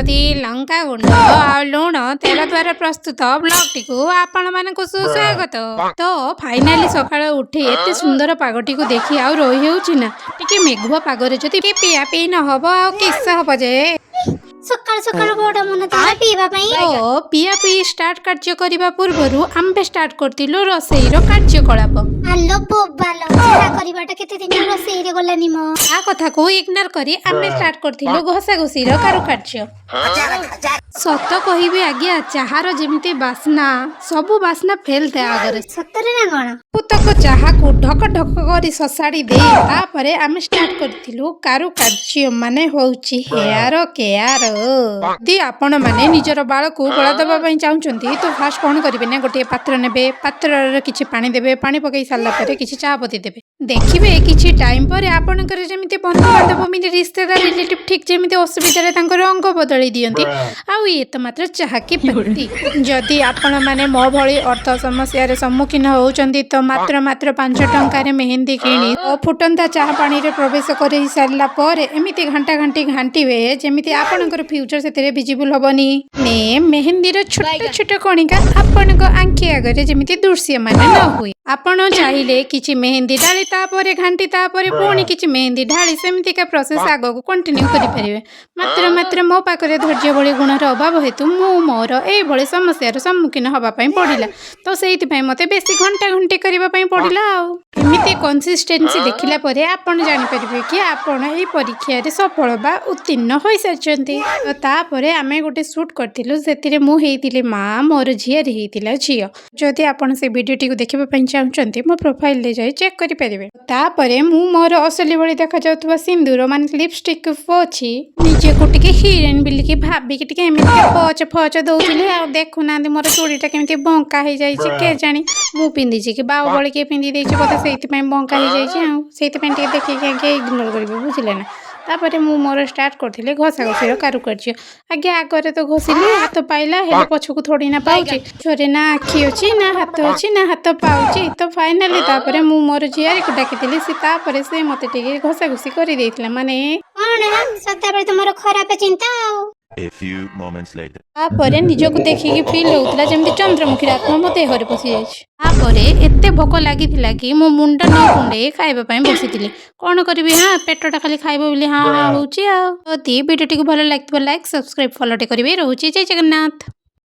हलदी लंका गुंड आ लुण तेल द्वारा प्रस्तुत ब्लॉग टी आपण मानक सुस्वागत। तो फाइनाली सकाळ उठी एते सुंदर पागटी को देखी आ रही होउची ना टिके मेघुआ पागरे जति पिया पी न हबो आ किस्सा हबो जे सकाळ सकाळ बोडा मन ताला पीवा पई तो पिया पी स्टार्ट कार्य करिबा पूर्वरु आम्बे स्टार्ट करतिलो रसईर कार्यकलाप। आलो बोबालो छा करिबाटा केते दिन रोसेई रे गलानी मो आ कथा को इग्नोर करी आम्बे स्टार्ट करतिलो घसा घसीर कारुकार्य। सत कहिबे आज्ञा चाहार जेमिति बास्ना सबु बास्ना फेल थे आगरे सतरे ना कोन पुतक चाहा को ढक ढक करी ससाड़ी दे तापरे आमे स्टार्ट करथिलु कारुकार्य माने होउची हेयर केयर। दी आपण माने निजर बाळ को गळा दबा पई चाहुचंती तो फास्ट कोन करिवे ना गोटे पात्र नेबे पात्र रे किछि पानी देबे पानी पकई सारला परे किछि चा पती देबे देखिबे किछि टाइम पर आपनकर जेमिति बंधु बांधव मिनि रिश्तेदार रिलेटिव ठीक जेमिति असुविधा रे तांकर रंग बदली दियंती आ ये तो मात्र चाहा की पत्ती। जदि आपण माने मो भली अर्थ समस्या रे सम्मुखीन होउचंती तो मात्र मात्र 5 टंका रे मेहंदी किनी ओ फुटंता चाहा पानी रे प्रवेश करै सारला परे एमिति घंटा घंटी घांटीबे जेमिति आपनकर फ्यूचर सेतेरे विजिबल होबनी ने मेहंदी रे छोट छोट कणिका आपनक आंखि आगरे जेमिति दृश्य माने न हुई। आपण चाहिले किछि मेहंदी ढाली तापरे घांटी तापरे पुणी किछि मेहंदी ढाली सेमिति का प्रोसेस आगो को कंटिन्यू करि परिबे मात्र मो पाकरे धैर्य भली गुणर अभाव हेतु मु मोर ए भली समस्या रो सम्मुखीन हबा पई पड़िला तो सेहिति पई मते बेसी घंटा घंटी करिबा पई पड़िला। आ एमिति कंसिस्टेंसी देखिला परे आपण जानि परिबे कि आपण ए परीक्षा रे सफल बा उत्तीर्ण होई सरचंती। तो तापरे आमे गोटे शूट करथिलु सेतिरे मु हेतिले मां मोर झिया रे हेतिला झिया। जदि आपण से वीडियो टी को देखिबा पई चाहुचंती मो प्रोफाइल ले जाई चेक करि परिबे। तापरे मु मोर असली भली देखा जाउतबा सिंदूर मान लिपस्टिक पोछि निजे को टिके हीरोइन बिल्ली की भाभी की टिके एमिति पच फच दउथिले आ देखु नांदी मोर चूड़ीटा केमिति बंका हे जाई छै के जानी मु पिंदी छी कि बाऊ बळी के पिंदी देछि पता सेति पई बंका हे जाई छै आ सेति पई टिके देखि के इग्नोर करबे बुझिले ना। तापरे मु मोर स्टार्ट करथिले घसा घसीर कारुकार्य आगे आगरे तो घसिली हाथ पाइला हेले पछकु थोड़ी ना पाउची छोरे ना आखी अछि ना हाथ अछि ना हाथ पाउची तो फाइनली तापरे मु मोर झियारी को डाकिथिली से तापरे से मते टिके घसा घसी करि देथिला माने कोन सत्ता बे तुमरो खराब चिंता आ A few moments later. तापरे निजको देखिकी फील होउतला जेमति चंद्रमुखी आत्मा मते हरि पसी जाइछ। तापरे एते भोक लागिथिला कि मो मुंडा न कुंडे खाइबा पई बसिथिली कोन करबी हां पेटटा खाली खाइबो बोली हां होउची आ। तो ती वीडियो टी को भलो लागतबा लाइक सब्सक्राइब फॉलो टे करबे रहउची जय जगन्नाथ।